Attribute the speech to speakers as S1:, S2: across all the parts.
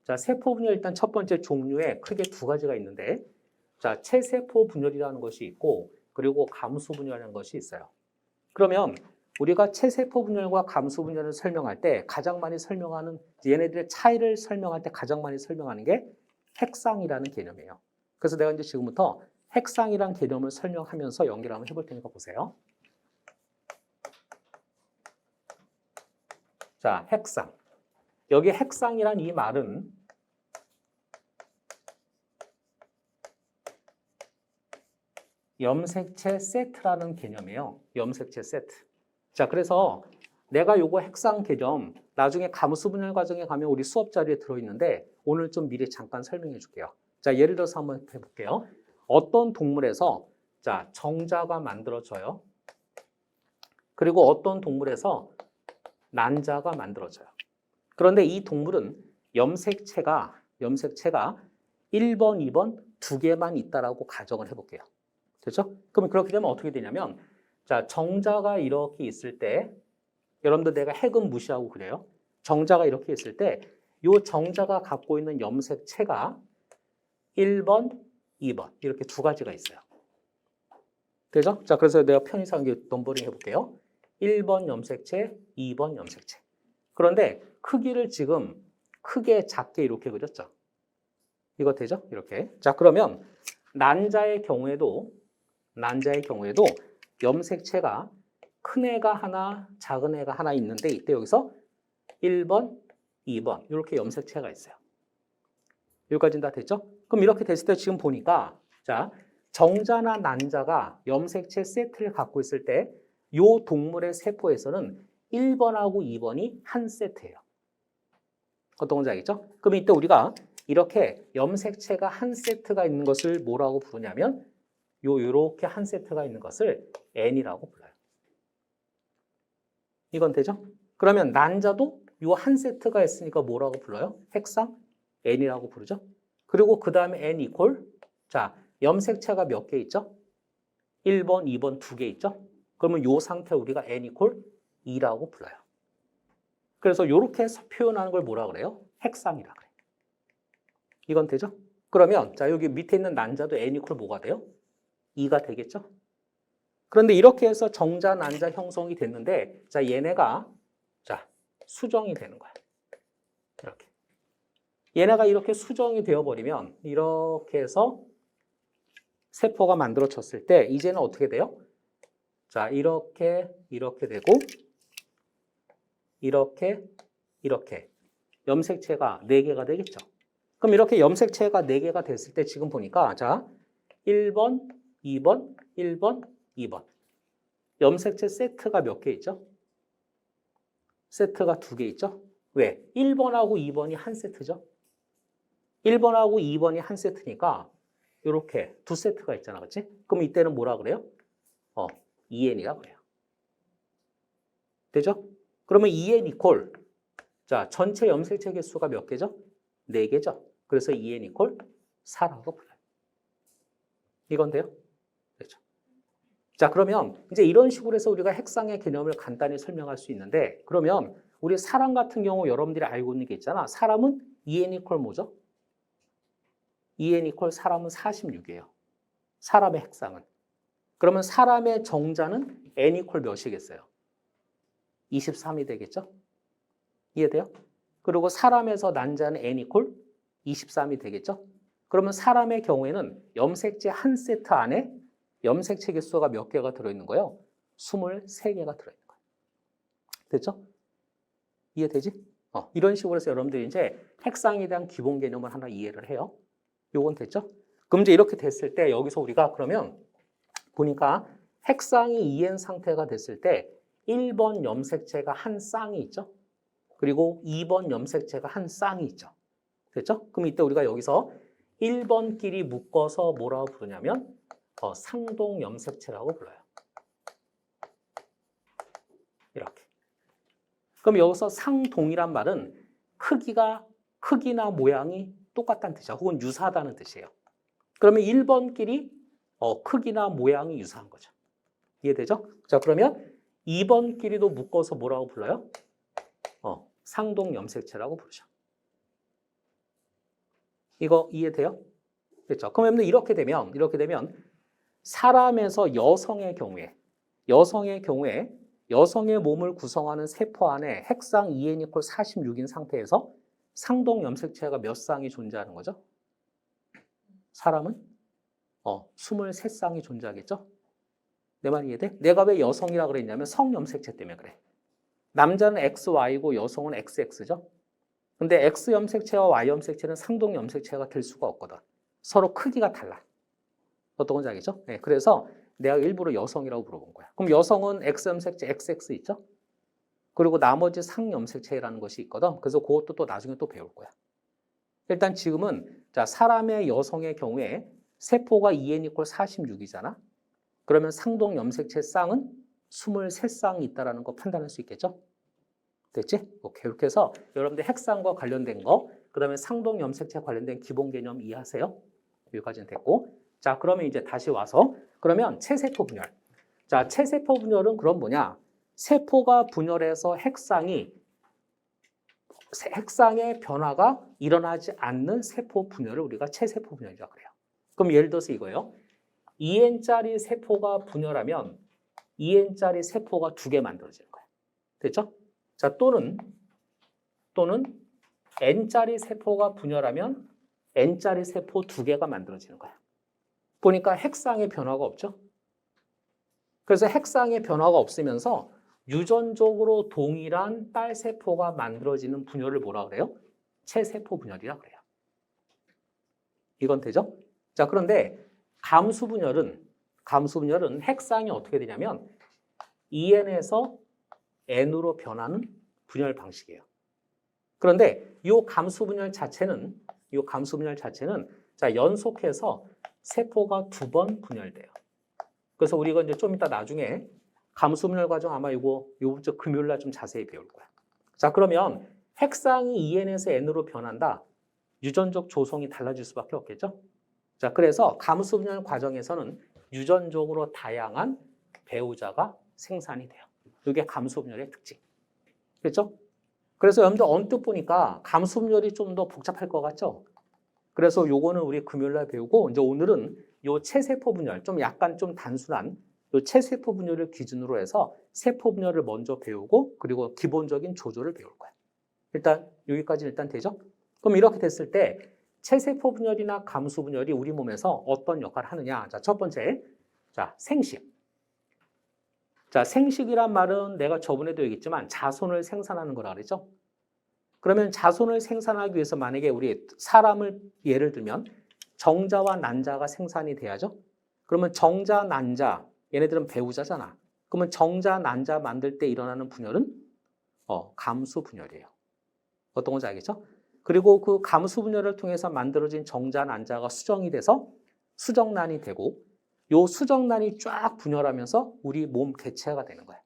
S1: 자, 세포 분열 일단 첫 번째 종류에 크게 두 가지가 있는데, 자, 체세포 분열이라는 것이 있고, 그리고 감수 분열이라는 것이 있어요. 그러면 우리가 체세포 분열과 감수 분열을 설명할 때 가장 많이 설명하는, 얘네들의 차이를 설명할 때 가장 많이 설명하는 게 핵상이라는 개념이에요. 그래서 내가 이제 지금부터 핵상이라는 개념을 설명하면서 연결을 한번 해볼 테니까 보세요. 자, 핵상. 여기 핵상이란 이 말은 염색체 세트라는 개념이에요. 염색체 세트. 자, 그래서 내가 요거 핵상 개념 나중에 감수 분열 과정에 가면 우리 수업 자료에 들어있는데 오늘 좀 미리 잠깐 설명해 줄게요. 자, 예를 들어서 한번 해볼게요. 어떤 동물에서 자, 정자가 만들어져요. 그리고 어떤 동물에서 난자가 만들어져요. 그런데 이 동물은 염색체가 1번, 2번 두 개만 있다라고 가정을 해볼게요. 됐죠? 그럼 그렇게 되면 어떻게 되냐면, 자, 정자가 이렇게 있을 때, 여러분들 내가 핵은 무시하고 그래요. 정자가 이렇게 있을 때, 이 정자가 갖고 있는 염색체가 1번, 2번 이렇게 두 가지가 있어요. 되죠? 자, 그래서 내가 편의상 넘버링 해볼게요. 1번 염색체, 2번 염색체. 그런데 크기를 지금 크게 작게 이렇게 그렸죠. 이거 되죠? 이렇게. 자, 그러면 난자의 경우에도 염색체가 큰 애가 하나, 작은 애가 하나 있는데 이때 여기서 1번, 2번 이렇게 염색체가 있어요. 여기까지는 다 됐죠? 그럼 이렇게 됐을 때 지금 보니까 자, 정자나 난자가 염색체 세트를 갖고 있을 때 이 동물의 세포에서는 1번하고 2번이 한 세트예요. 어떤 건지 알겠죠? 그럼 이때 우리가 이렇게 염색체가 한 세트가 있는 것을 뭐라고 부르냐면 요렇게 한 세트가 있는 것을 N이라고 불러요. 이건 되죠? 그러면 난자도 요 한 세트가 있으니까 뭐라고 불러요? 핵상 N이라고 부르죠? 그리고 그 다음에 N 이퀄 자, 염색체가 몇 개 있죠? 1번, 2번 두 개 있죠? 그러면 요 상태 우리가 N 이퀄 2라고 불러요. 그래서 요렇게 해서 표현하는 걸 뭐라 그래요? 핵상이라 그래요. 이건 되죠? 그러면 자, 여기 밑에 있는 난자도 N 이퀄 뭐가 돼요? 2가 되겠죠? 그런데 이렇게 해서 정자, 난자 형성이 됐는데 자, 얘네가 자, 수정이 되는 거야. 이렇게. 얘네가 이렇게 수정이 되어버리면 이렇게 해서 세포가 만들어졌을 때 이제는 어떻게 돼요? 자, 이렇게 되고 이렇게 염색체가 4개가 되겠죠. 그럼 이렇게 염색체가 4개가 됐을 때 지금 보니까 자, 1번, 2번, 1번, 2번 염색체 세트가 몇 개 있죠? 세트가 2개 있죠? 왜? 1번하고 2번이 한 세트죠? 1번하고 2번이 한 세트니까 이렇게 두 세트가 있잖아, 그렇지? 그럼 이때는 뭐라 그래요? EN이라고 그래요. 되죠? 그러면 EN 이퀄 자, 전체 염색체 개수가 몇 개죠? 4개죠? 그래서 EN 이퀄 4라고 불러요. 이건 돼요? 되죠? 자, 그러면 이제 이런 식으로 해서 우리가 핵상의 개념을 간단히 설명할 수 있는데 그러면 우리 사람 같은 경우 여러분들이 알고 있는 게 있잖아. 사람은 EN 이퀄 뭐죠? EN 이퀄 사람은 46이에요. 사람의 핵상은. 그러면 사람의 정자는 N 이퀄 몇이겠어요? 23이 되겠죠? 이해돼요? 그리고 사람에서 난자는 N 이퀄 23이 되겠죠? 그러면 사람의 경우에는 염색체 한 세트 안에 염색체 개수가 몇 개가 들어있는 거예요? 23개가 들어있는 거예요. 됐죠? 이해되지? 이런 식으로 해서 여러분들이 이제 핵상에 대한 기본 개념을 하나 이해를 해요. 요건 됐죠? 그럼 이제 이렇게 됐을 때 여기서 우리가 그러면 보니까 핵상이 EN 상태가 됐을 때 1번 염색체가 한 쌍이 있죠? 그리고 2번 염색체가 한 쌍이 있죠? 됐죠? 그럼 이때 우리가 여기서 1번끼리 묶어서 뭐라고 부르냐면 상동 염색체라고 불러요. 이렇게. 그럼 여기서 상동이란 말은 크기나 모양이 똑같다는 뜻이야. 혹은 유사하다는 뜻이에요. 그러면 1번끼리 크기나 모양이 유사한 거죠. 이해되죠? 자, 그러면 2번끼리도 묶어서 뭐라고 불러요? 상동 염색체라고 부르죠. 이거 이해돼요? 그렇죠? 그럼 이렇게 되면 사람에서 여성의 경우에 여성의 몸을 구성하는 세포 안에 핵상 2n = 46인 상태에서 상동 염색체가 몇 쌍이 존재하는 거죠? 사람은 23쌍이 존재하겠죠? 내 말 이해돼? 내가 왜 여성이라 그랬냐면 성염색체 때문에 그래. 남자는 XY고 여성은 XX죠? 근데 X 염색체와 Y 염색체는 상동 염색체가 될 수가 없거든. 서로 크기가 달라. 어떤 건지 알겠죠? 네, 그래서 내가 일부러 여성이라고 물어본 거야. 그럼 여성은 X 염색체 XX 있죠? 그리고 나머지 상염색체라는 것이 있거든. 그래서 그것도 또 나중에 또 배울 거야. 일단 지금은 자, 사람의 여성의 경우에 세포가 2n = 46이잖아. 그러면 상동 염색체 쌍은 23쌍이 있다는 거 판단할 수 있겠죠? 됐지? 오케이. 이렇게 해서 여러분들 핵상과 관련된 거, 그 다음에 상동 염색체 관련된 기본 개념 이해하세요? 여기까지는 됐고. 자, 그러면 이제 다시 와서, 그러면 체세포 분열. 자, 체세포 분열은 그럼 뭐냐? 세포가 분열해서 핵상의 변화가 일어나지 않는 세포 분열을 우리가 체세포 분열이라고 그래요. 그럼 예를 들어서 이거예요. 2n짜리 세포가 분열하면 2n짜리 세포가 2개 만들어지는 거예요. 됐죠? 자, 또는 n짜리 세포가 분열하면 n짜리 세포 2개가 만들어지는 거야. 보니까 핵상의 변화가 없죠? 그래서 핵상의 변화가 없으면서 유전적으로 동일한 딸 세포가 만들어지는 분열을 뭐라 그래요? 체세포 분열이라 그래요. 이건 되죠? 자, 그런데 감수 분열은 핵상이 어떻게 되냐면 2n에서 n으로 변하는 분열 방식이에요. 그런데 이 감수 분열 자체는 자, 연속해서 세포가 2번 분열돼요. 그래서 우리 이거 이제 좀 이따 나중에 감수 분열 과정 아마 요번 주 금요일 날 좀 자세히 배울 거야. 자, 그러면 핵상이 2n에서 n으로 변한다. 유전적 조성이 달라질 수밖에 없겠죠? 자, 그래서 감수 분열 과정에서는 유전적으로 다양한 배우자가 생산이 돼요. 이게 감수 분열의 특징. 그렇죠? 그래서 여러분들 언뜻 보니까 감수 분열이 좀 더 복잡할 것 같죠? 그래서 요거는 우리 금요일 날 배우고, 이제 오늘은 요 체세포 분열, 약간 좀 단순한 요 체세포 분열을 기준으로 해서 세포 분열을 먼저 배우고, 그리고 기본적인 조조를 배울 거야. 일단 여기까지 일단 되죠? 그럼 이렇게 됐을 때 체세포 분열이나 감수 분열이 우리 몸에서 어떤 역할을 하느냐? 자, 첫 번째, 자, 생식. 자, 생식이란 말은 내가 저번에도 얘기했지만 자손을 생산하는 거라 그랬죠? 그러면 자손을 생산하기 위해서 만약에 우리 사람을 예를 들면 정자와 난자가 생산이 돼야죠? 그러면 정자, 난자, 얘네들은 배우자잖아. 그러면 정자, 난자 만들 때 일어나는 분열은 감수 분열이에요. 어떤 건지 알겠죠? 그리고 그 감수 분열을 통해서 만들어진 정자, 난자가 수정이 돼서 수정란이 되고, 요 수정란이 쫙 분열하면서 우리 몸 개체가 되는 거예요.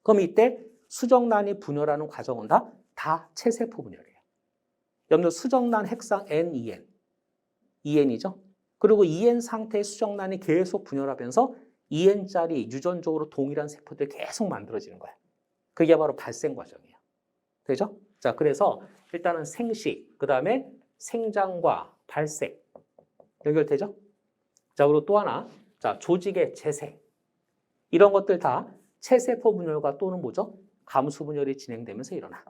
S1: 그럼 이때 수정란이 분열하는 과정은 다 체세포 분열이에요. 여러분들 수정란 핵상 N, 2N. 2N이죠? 그리고 2N 상태의 수정란이 계속 분열하면서 2N짜리 유전적으로 동일한 세포들이 계속 만들어지는 거예요. 그게 바로 발생 과정이에요. 되죠? 자, 그래서 일단은 생식, 그 다음에 생장과 발생. 연결되죠? 자, 그리고 또 하나, 자, 조직의 재생. 이런 것들 다 체세포 분열과 또는 뭐죠? 감수 분열이 진행되면서 일어나.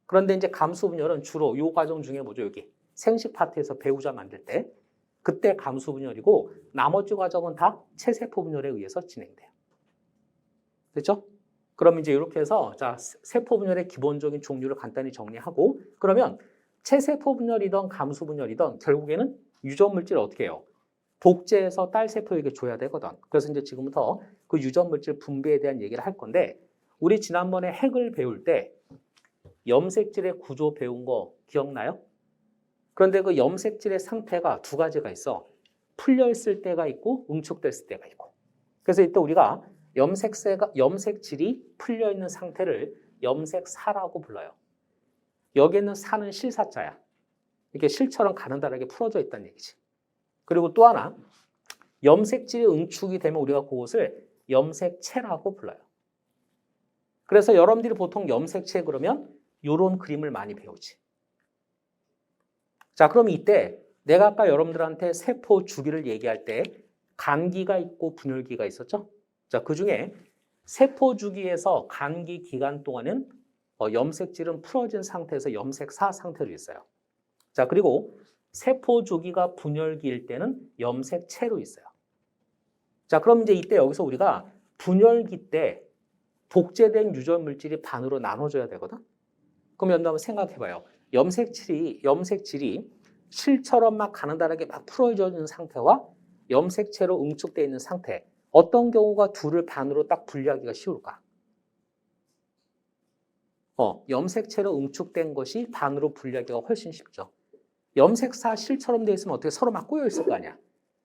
S1: 그런데 이제 감수 분열은 주로 이 과정 중에 뭐죠? 여기 생식 파트에서 배우자 만들 때 그때 감수 분열이고, 나머지 과정은 다 체세포 분열에 의해서 진행돼요. 됐죠? 그럼 이제 이렇게 해서 자, 세포 분열의 기본적인 종류를 간단히 정리하고, 그러면 체세포 분열이든 감수 분열이든 결국에는 유전 물질을 어떻게 해요? 복제해서 딸 세포에게 줘야 되거든. 그래서 이제 지금부터 그 유전 물질 분배에 대한 얘기를 할 건데, 우리 지난번에 핵을 배울 때 염색질의 구조 배운 거 기억나요? 그런데 그 염색질의 상태가 두 가지가 있어. 풀려 있을 때가 있고 응축됐을 때가 있고. 그래서 이때 우리가 염색질이 풀려 있는 상태를 염색사라고 불러요. 여기에는 사는 실사자야. 이렇게 실처럼 가느다랗게 풀어져 있다는 얘기지. 그리고 또 하나, 염색질이 응축이 되면 우리가 그것을 염색체라고 불러요. 그래서 여러분들이 보통 염색체 그러면 이런 그림을 많이 배우지. 자, 그럼 이때 내가 아까 여러분들한테 세포 주기를 얘기할 때 간기가 있고 분열기가 있었죠? 자, 그 중에 세포 주기에서 간기 기간 동안은 염색질은 풀어진 상태에서 염색사 상태로 있어요. 자, 그리고 세포 주기가 분열기일 때는 염색체로 있어요. 자, 그럼 이제 이때 여기서 우리가 분열기 때 복제된 유전 물질이 반으로 나눠져야 되거든. 그럼 여러분 한번 생각해봐요. 염색질이 실처럼 막 가느다랗게 막 풀어져 있는 상태와 염색체로 응축되어 있는 상태, 어떤 경우가 둘을 반으로 딱 분리하기가 쉬울까? 염색체로 응축된 것이 반으로 분리하기가 훨씬 쉽죠. 염색사 실처럼 되어 있으면 어떻게 서로 막 꼬여 있을 거 아니야.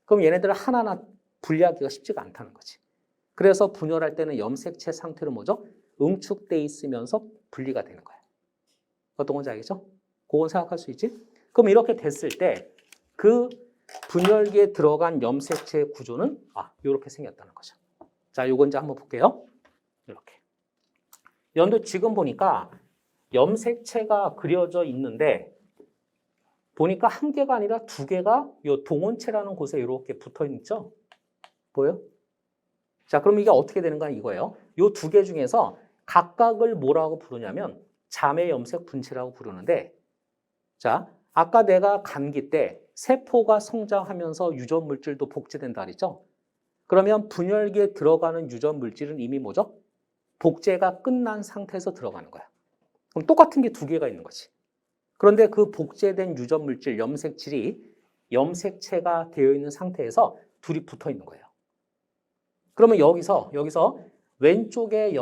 S1: 그럼 얘네들을 하나하나 분리하기가 쉽지가 않다는 거지. 그래서 분열할 때는 염색체 상태로 뭐죠? 응축돼 있으면서 분리가 되는 거야. 어떤 건지 알겠죠? 그건 생각할 수 있지? 그럼 이렇게 됐을 때 그 분열기에 들어간 염색체 구조는 이렇게 생겼다는 거죠. 자, 요건 이제 한번 볼게요. 이렇게. 여러분들 지금 보니까 염색체가 그려져 있는데 보니까 한 개가 아니라 두 개가 요 동원체라는 곳에 이렇게 붙어 있죠? 보여요? 자, 그럼 이게 어떻게 되는가 이거예요. 요 두 개 중에서 각각을 뭐라고 부르냐면 자매 염색 분체라고 부르는데, 자, 아까 내가 감기 때 세포가 성장하면서 유전 물질도 복제된다 그랬죠? 그러면 분열기에 들어가는 유전 물질은 이미 뭐죠? 복제가 끝난 상태에서 들어가는 거야. 그럼 똑같은 게 두 개가 있는 거지. 그런데 그 복제된 유전 물질, 염색질이 염색체가 되어 있는 상태에서 둘이 붙어 있는 거예요. 그러면 여기서 왼쪽에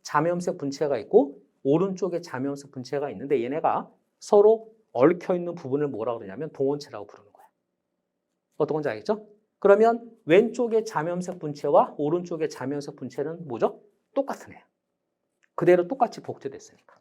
S1: 자매염색 분체가 있고 오른쪽에 자매염색 분체가 있는데 얘네가 서로 얽혀 있는 부분을 뭐라고 그러냐면 동원체라고 부르는 거야. 어떤 건지 알겠죠? 그러면 왼쪽에 자매염색 분체와 오른쪽에 자매염색 분체는 뭐죠? 똑같은 애야. 그대로 똑같이 복제됐으니까.